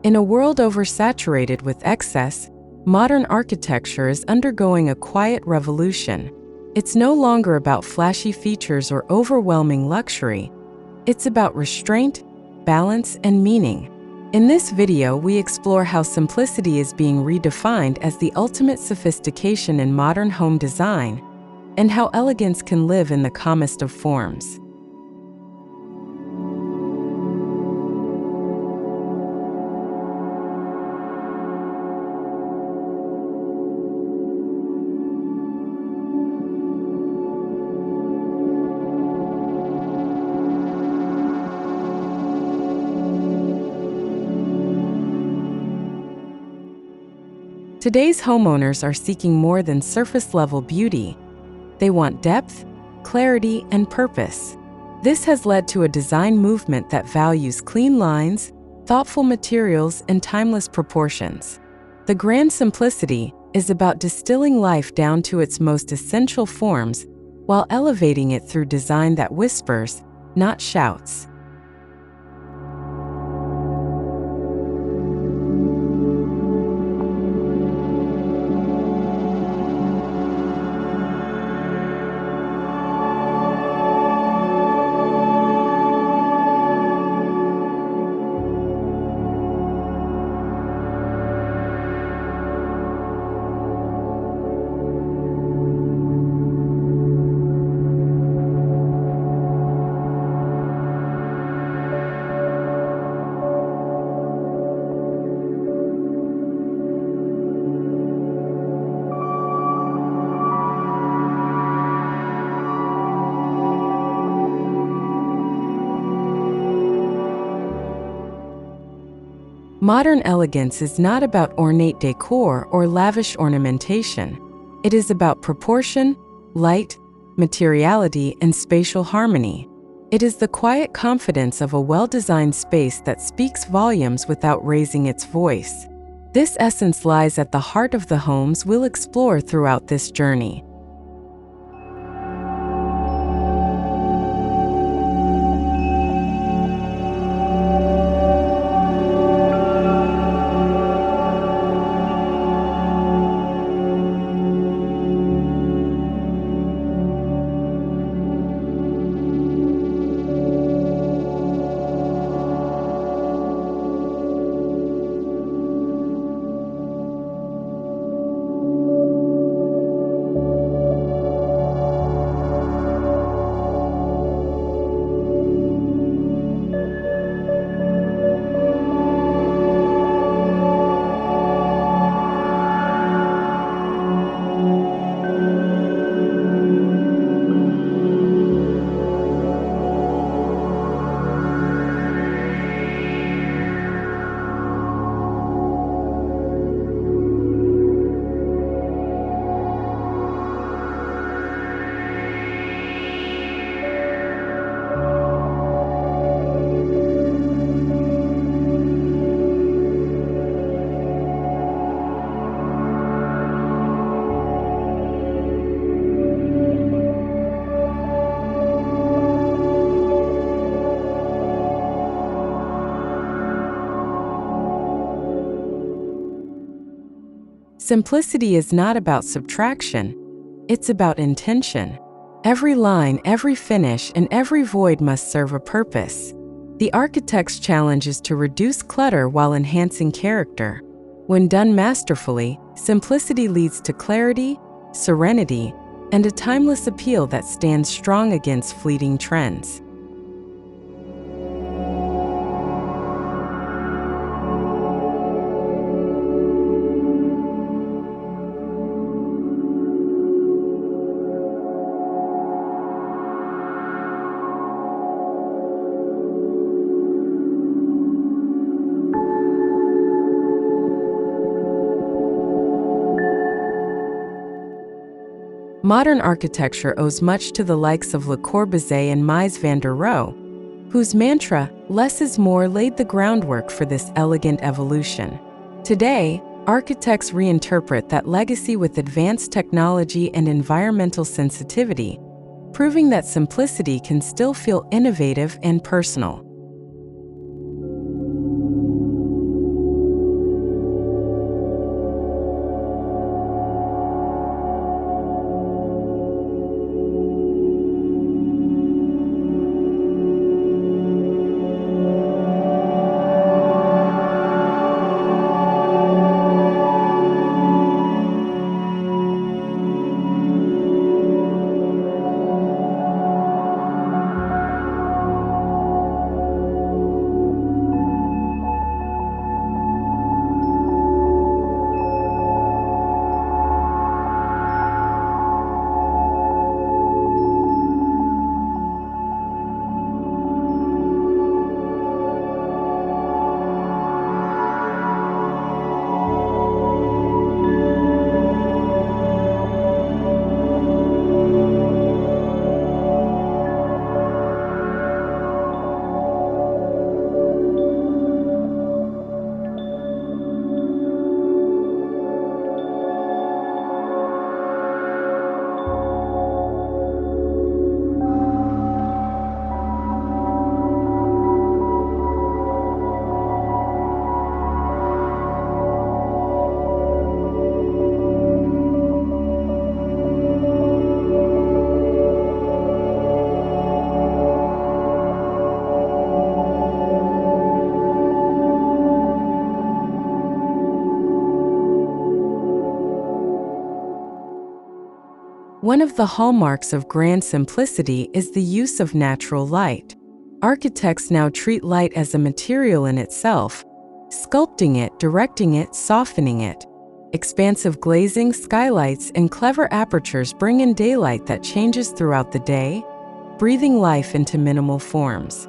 In a world oversaturated with excess, modern architecture is undergoing a quiet revolution. It's no longer about flashy features or overwhelming luxury. It's about restraint, balance, and meaning. In this video, we explore how simplicity is being redefined as the ultimate sophistication in modern home design, and how elegance can live in the calmest of forms. Today's homeowners are seeking more than surface-level beauty. They want depth, clarity, and purpose. This has led to a design movement that values clean lines, thoughtful materials, and timeless proportions. The grand simplicity is about distilling life down to its most essential forms while elevating it through design that whispers, not shouts. Modern elegance is not about ornate decor or lavish ornamentation. It is about proportion, light, materiality, and spatial harmony. It is the quiet confidence of a well-designed space that speaks volumes without raising its voice. This essence lies at the heart of the homes we'll explore throughout this journey. Simplicity is not about subtraction, it's about intention. Every line, every finish, and every void must serve a purpose. The architect's challenge is to reduce clutter while enhancing character. When done masterfully, simplicity leads to clarity, serenity, and a timeless appeal that stands strong against fleeting trends. Modern architecture owes much to the likes of Le Corbusier and Mies van der Rohe, whose mantra, "Less is more," laid the groundwork for this elegant evolution. Today, architects reinterpret that legacy with advanced technology and environmental sensitivity, proving that simplicity can still feel innovative and personal. One of the hallmarks of grand simplicity is the use of natural light. Architects now treat light as a material in itself, sculpting it, directing it, softening it. Expansive glazing, skylights, and clever apertures bring in daylight that changes throughout the day, breathing life into minimal forms.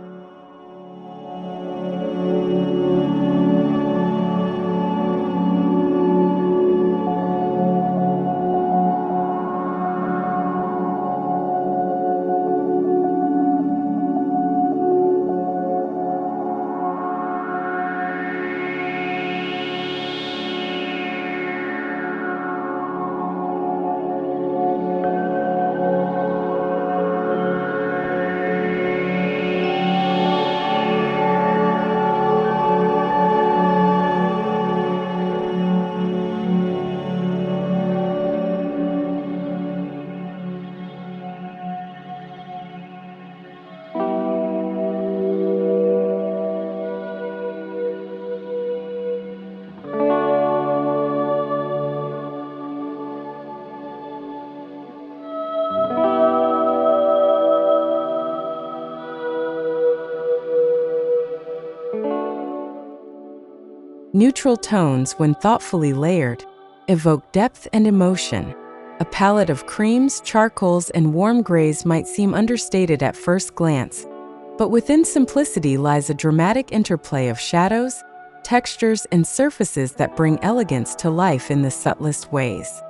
Neutral tones, when thoughtfully layered, evoke depth and emotion. A palette of creams, charcoals, and warm grays might seem understated at first glance, but within simplicity lies a dramatic interplay of shadows, textures, and surfaces that bring elegance to life in the subtlest ways.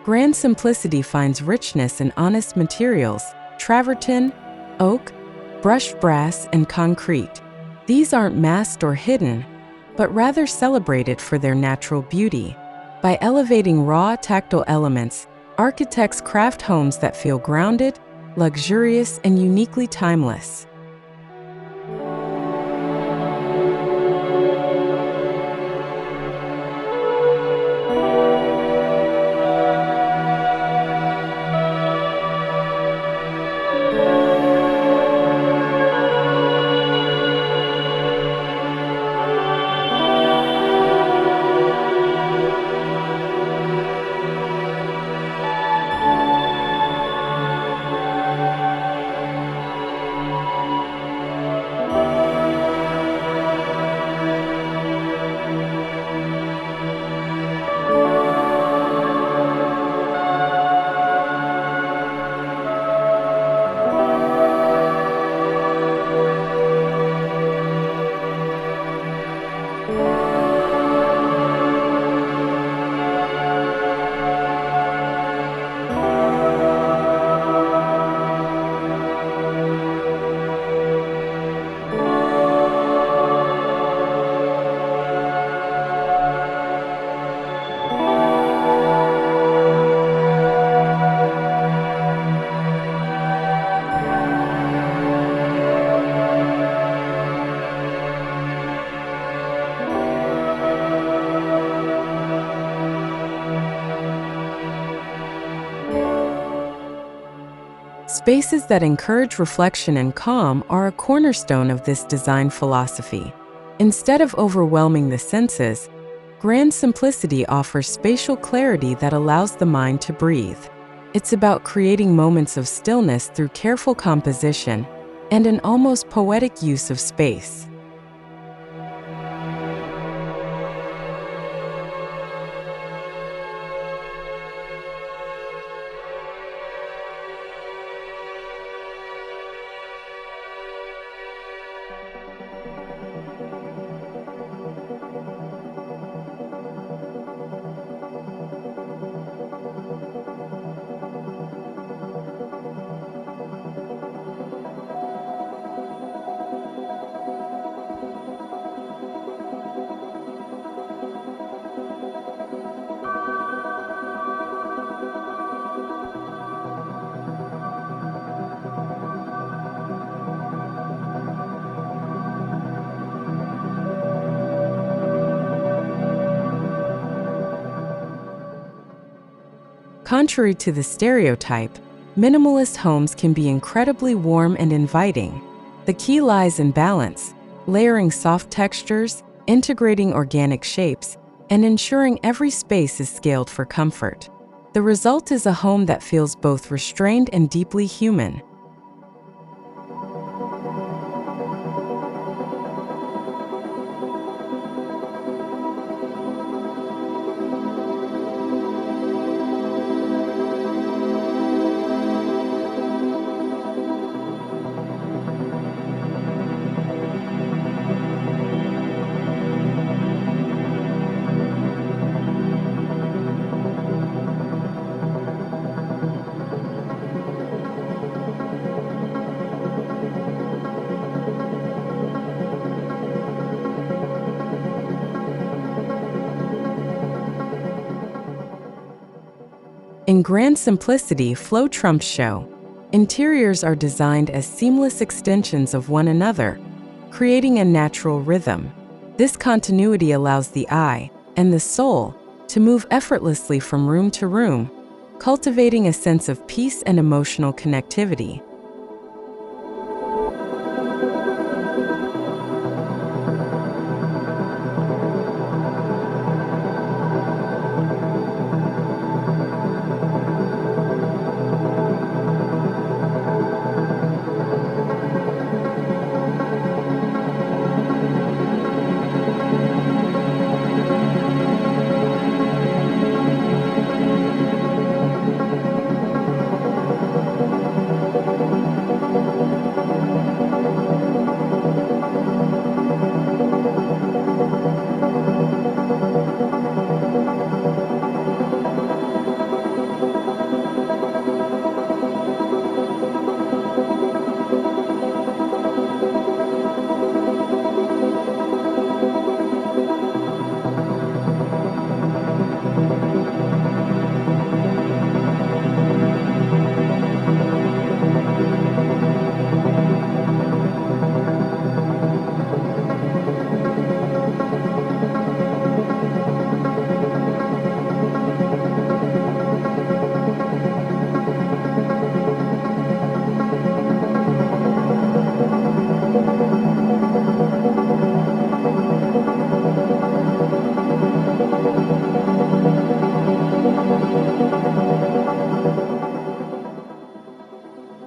Grand simplicity finds richness in honest materials: travertine, oak, brushed brass, and concrete. These aren't masked or hidden, but rather celebrated for their natural beauty. By elevating raw, tactile elements, architects craft homes that feel grounded, luxurious, and uniquely timeless. Spaces that encourage reflection and calm are a cornerstone of this design philosophy. Instead of overwhelming the senses, grand simplicity offers spatial clarity that allows the mind to breathe. It's about creating moments of stillness through careful composition and an almost poetic use of space. Contrary to the stereotype, minimalist homes can be incredibly warm and inviting. The key lies in balance, layering soft textures, integrating organic shapes, and ensuring every space is scaled for comfort. The result is a home that feels both restrained and deeply human. In grand simplicity, flow trumps show. Interiors are designed as seamless extensions of one another, creating a natural rhythm. This continuity allows the eye and the soul to move effortlessly from room to room, cultivating a sense of peace and emotional connectivity.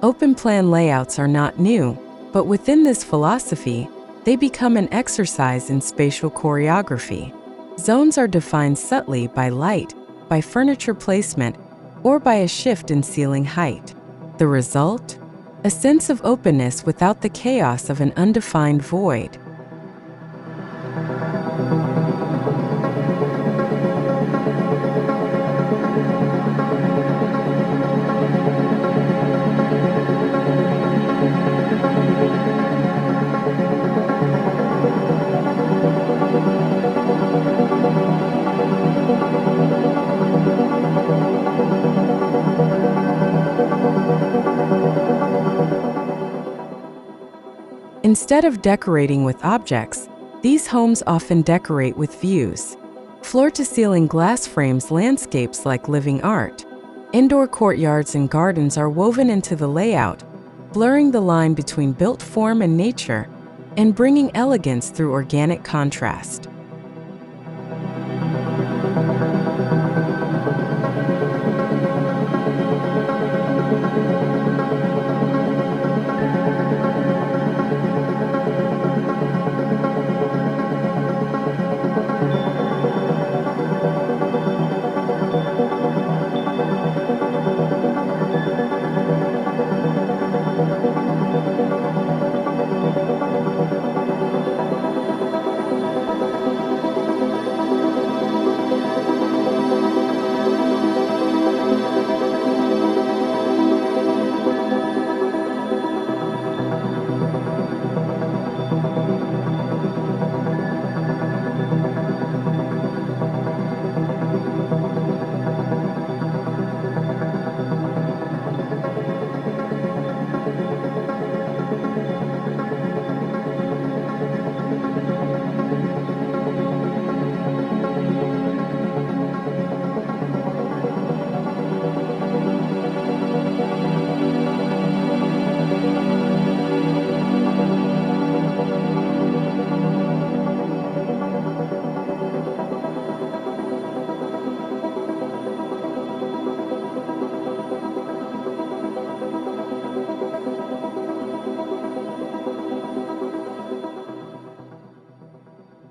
Open-plan layouts are not new, but within this philosophy, they become an exercise in spatial choreography. Zones are defined subtly by light, by furniture placement, or by a shift in ceiling height. The result? A sense of openness without the chaos of an undefined void. Instead of decorating with objects, these homes often decorate with views. Floor-to-ceiling glass frames landscapes like living art. Indoor courtyards and gardens are woven into the layout, blurring the line between built form and nature, and bringing elegance through organic contrast.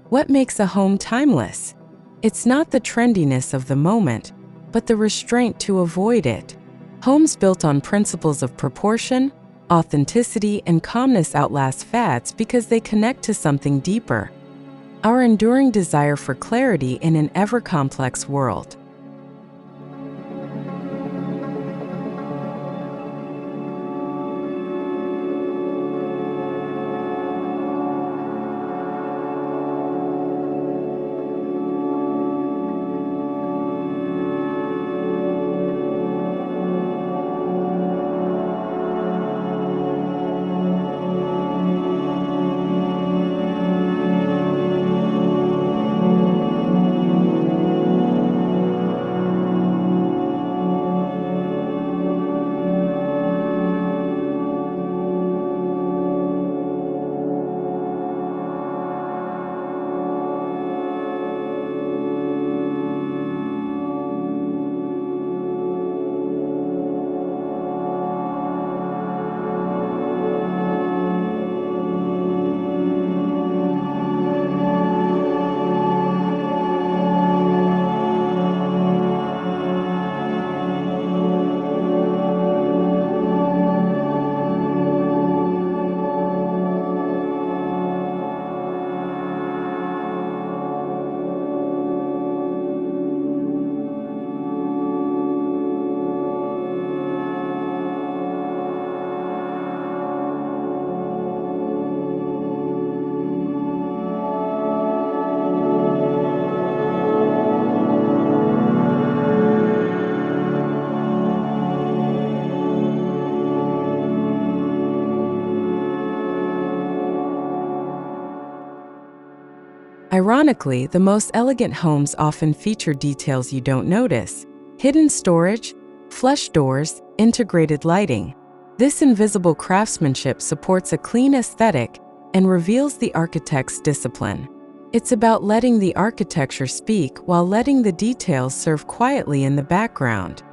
What makes a home timeless? It's not the trendiness of the moment, but the restraint to avoid it. Homes built on principles of proportion, authenticity, and calmness outlast fads because they connect to something deeper: our enduring desire for clarity in an ever-complex world. Ironically, the most elegant homes often feature details you don't notice: hidden storage, flush doors, integrated lighting. This invisible craftsmanship supports a clean aesthetic and reveals the architect's discipline. It's about letting the architecture speak while letting the details serve quietly in the background.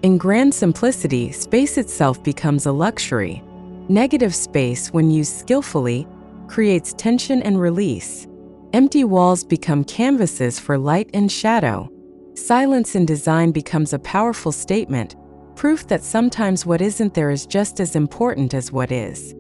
In grand simplicity, space itself becomes a luxury. Negative space, when used skillfully, creates tension and release. Empty walls become canvases for light and shadow. Silence in design becomes a powerful statement, proof that sometimes what isn't there is just as important as what is.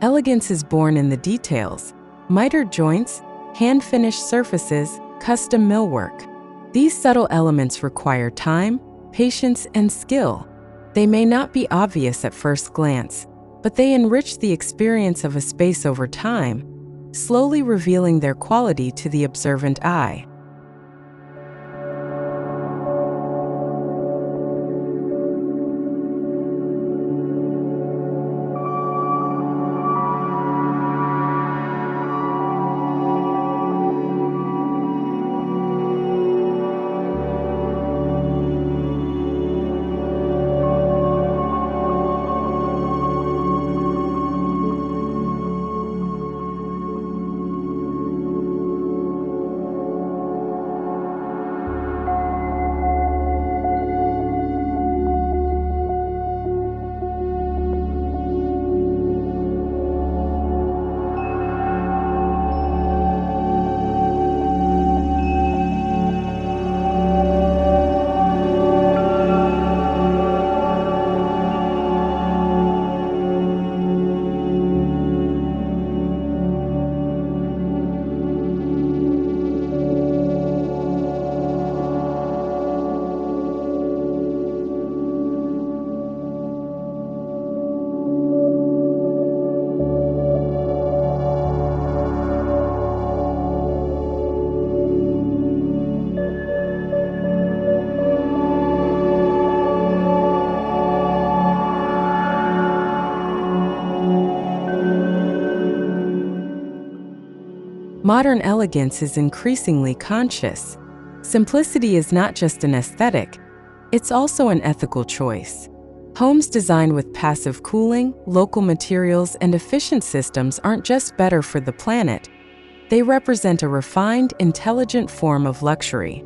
Elegance is born in the details: mitered joints, hand-finished surfaces, custom millwork. These subtle elements require time, patience, and skill. They may not be obvious at first glance, but they enrich the experience of a space over time, slowly revealing their quality to the observant eye. Modern elegance is increasingly conscious. Simplicity is not just an aesthetic, it's also an ethical choice. Homes designed with passive cooling, local materials, and efficient systems aren't just better for the planet, they represent a refined, intelligent form of luxury.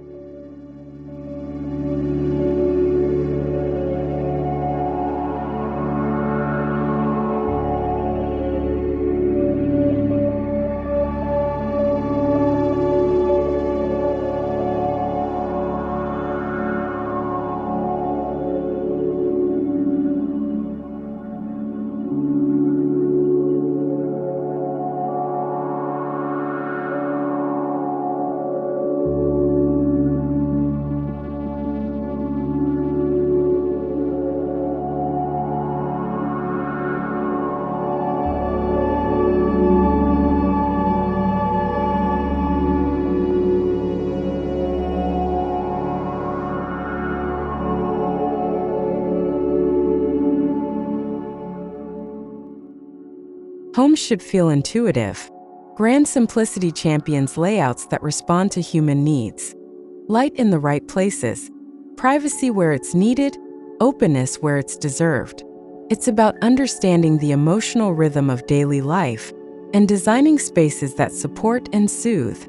Homes should feel intuitive. Grand simplicity champions layouts that respond to human needs. Light in the right places, privacy where it's needed, openness where it's deserved. It's about understanding the emotional rhythm of daily life and designing spaces that support and soothe.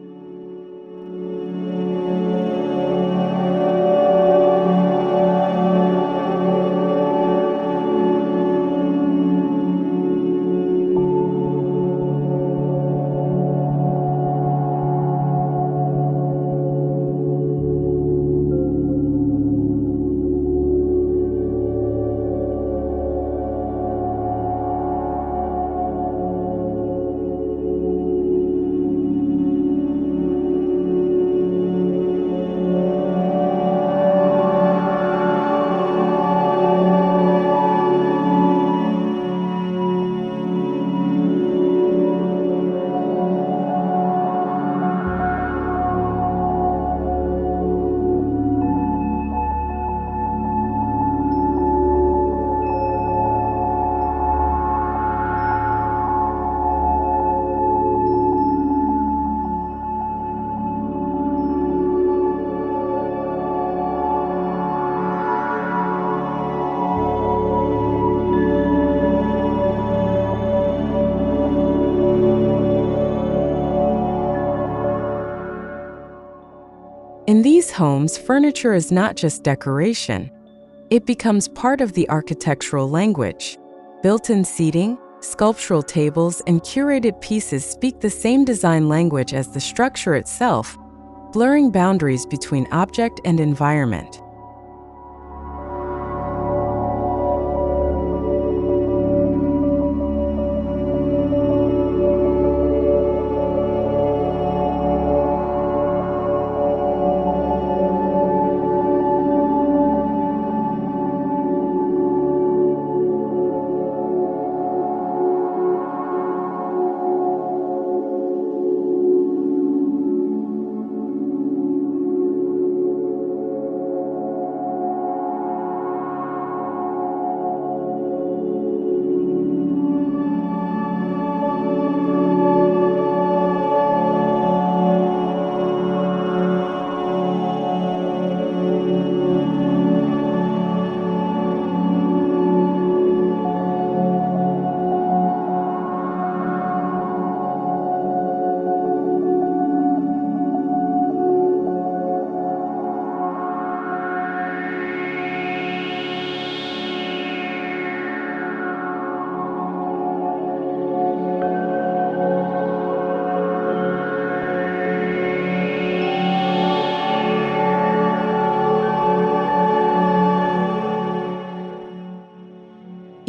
In these homes, furniture is not just decoration. It becomes part of the architectural language. Built-in seating, sculptural tables, and curated pieces speak the same design language as the structure itself, blurring boundaries between object and environment.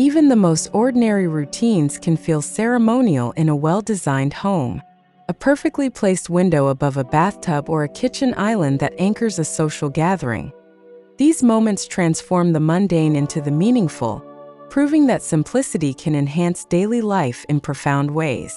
Even the most ordinary routines can feel ceremonial in a well-designed home. A perfectly placed window above a bathtub or a kitchen island that anchors a social gathering. These moments transform the mundane into the meaningful, proving that simplicity can enhance daily life in profound ways.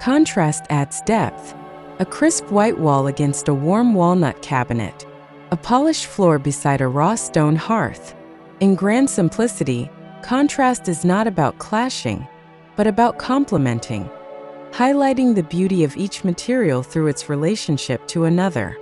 Contrast adds depth. A crisp white wall against a warm walnut cabinet. A polished floor beside a raw stone hearth. In grand simplicity, contrast is not about clashing, but about complementing, highlighting the beauty of each material through its relationship to another.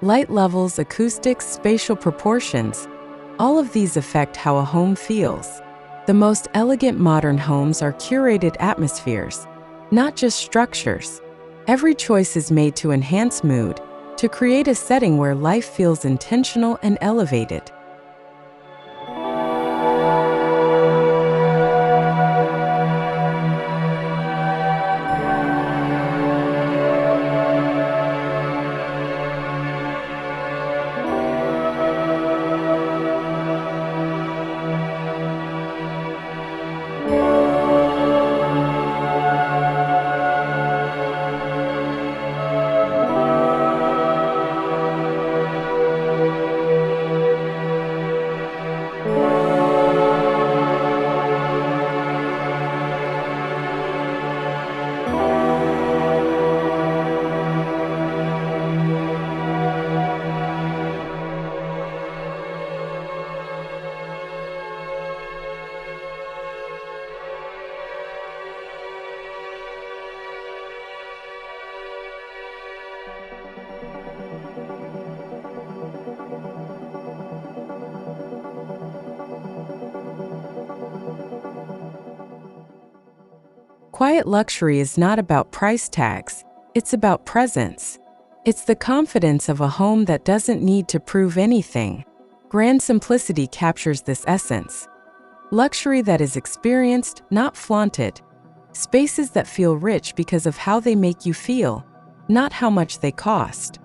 Light levels, acoustics, spatial proportions, all of these affect how a home feels. The most elegant modern homes are curated atmospheres, not just structures. Every choice is made to enhance mood, to create a setting where life feels intentional and elevated. Quiet luxury is not about price tags, it's about presence. It's the confidence of a home that doesn't need to prove anything. Grand simplicity captures this essence. Luxury that is experienced, not flaunted. Spaces that feel rich because of how they make you feel, not how much they cost.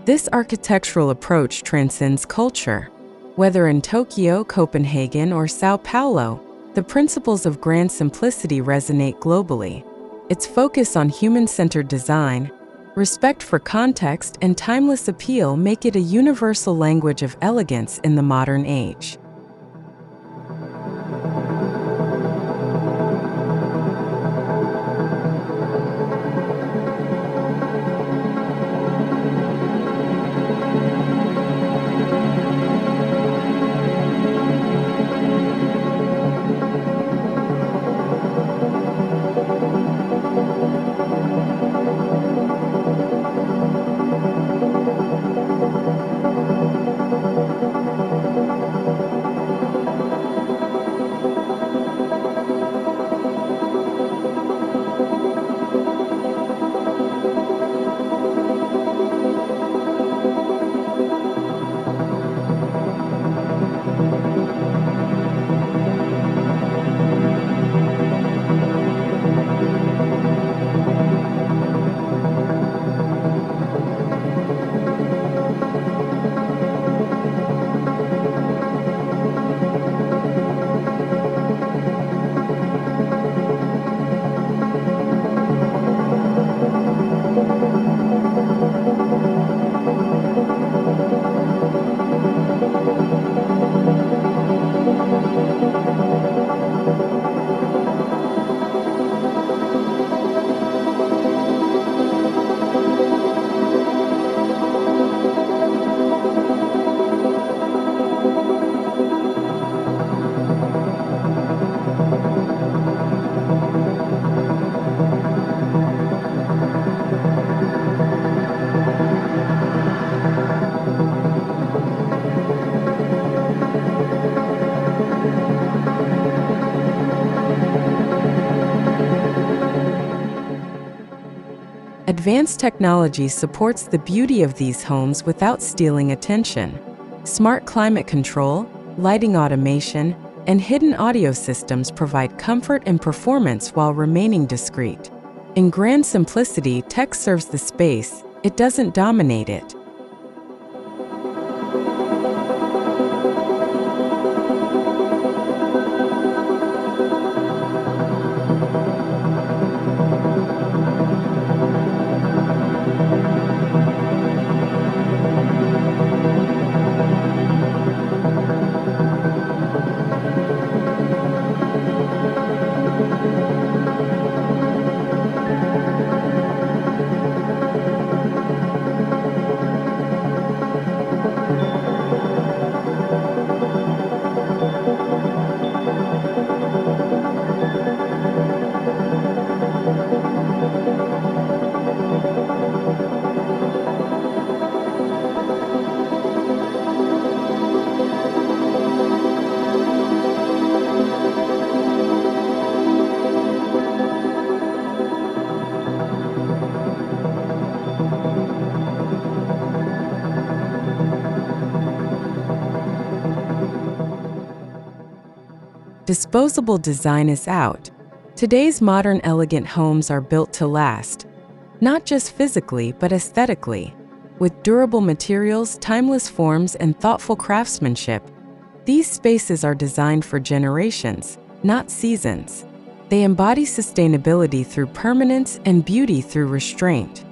This architectural approach transcends culture. Whether in Tokyo, Copenhagen, or Sao Paulo, the principles of grand simplicity resonate globally. Its focus on human-centered design, respect for context, and timeless appeal make it a universal language of elegance in the modern age. Advanced technology supports the beauty of these homes without stealing attention. Smart climate control, lighting automation, and hidden audio systems provide comfort and performance while remaining discreet. In grand simplicity, tech serves the space, it doesn't dominate it. Disposable design is out. Today's modern elegant homes are built to last, not just physically but aesthetically. With durable materials, timeless forms, and thoughtful craftsmanship, these spaces are designed for generations, not seasons. They embody sustainability through permanence and beauty through restraint.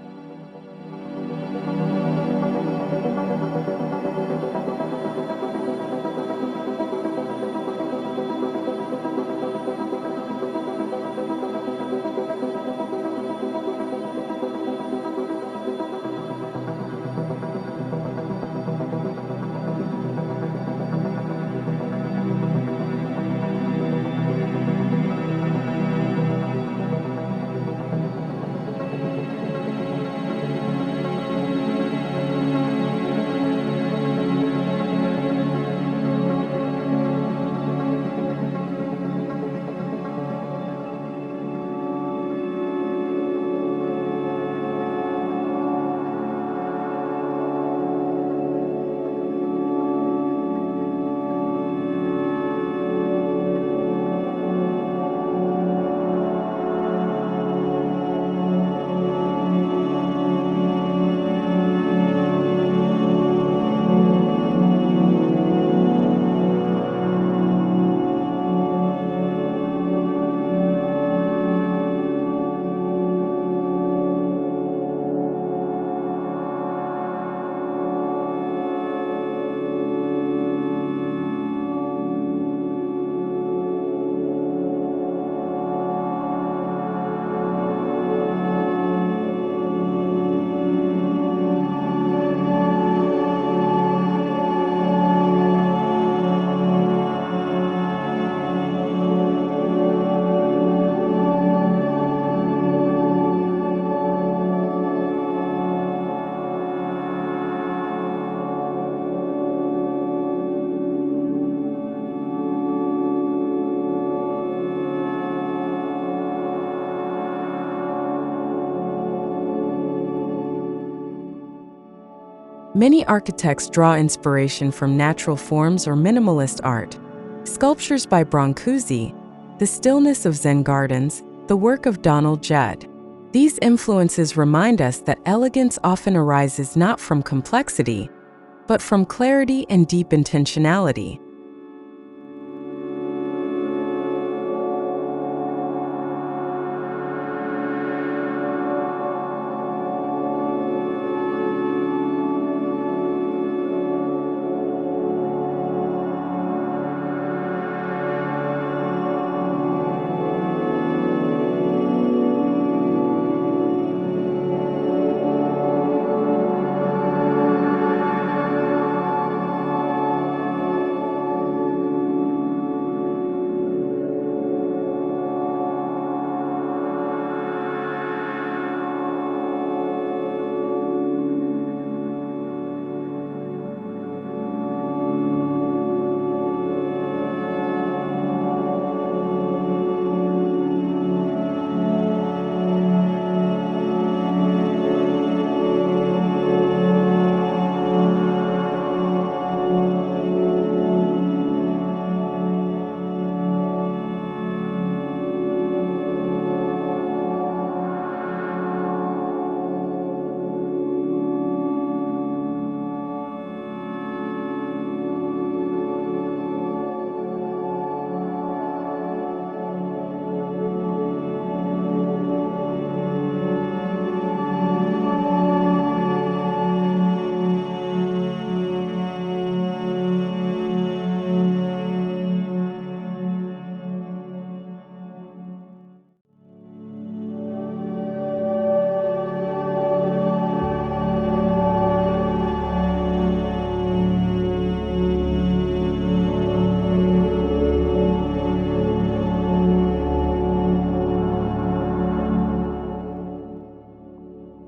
Many architects draw inspiration from natural forms or minimalist art. Sculptures by Brancusi, The Stillness of Zen Gardens, the work of Donald Judd. These influences remind us that elegance often arises not from complexity, but from clarity and deep intentionality.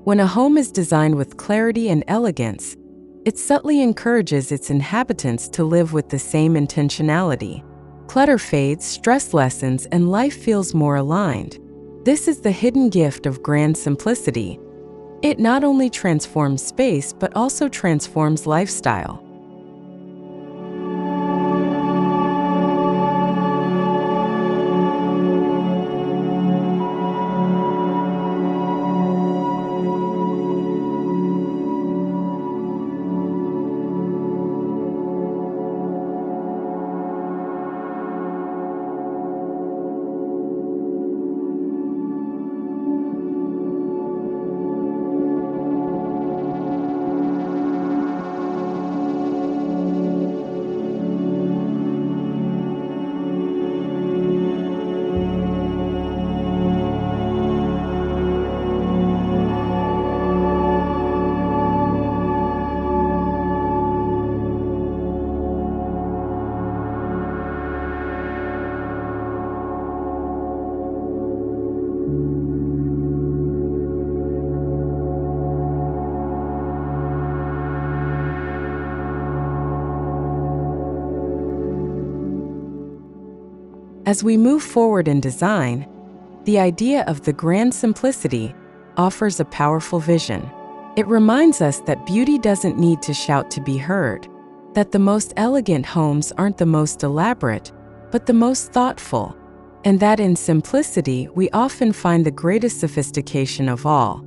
When a home is designed with clarity and elegance, it subtly encourages its inhabitants to live with the same intentionality. Clutter fades, stress lessens, and life feels more aligned. This is the hidden gift of grand simplicity. It not only transforms space, but also transforms lifestyle. As we move forward in design, the idea of the grand simplicity offers a powerful vision. It reminds us that beauty doesn't need to shout to be heard, that the most elegant homes aren't the most elaborate, but the most thoughtful, and that in simplicity we often find the greatest sophistication of all.